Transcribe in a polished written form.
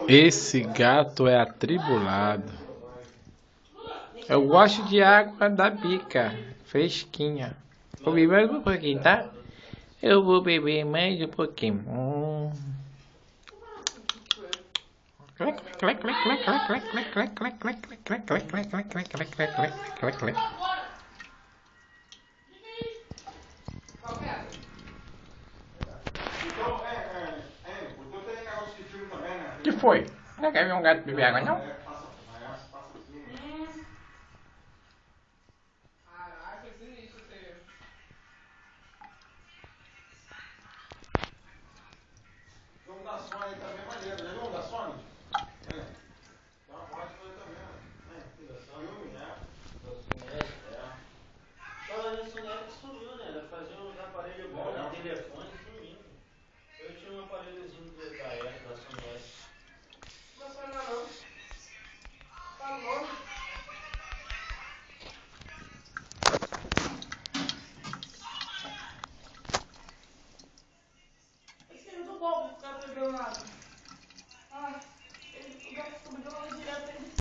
Esse gato é atribulado. Eu gosto de água da bica, fresquinha. Vou beber mais um pouquinho, tá? Eu vou beber mais um pouquinho. Que foi? Não quer ver um gato beber água, não?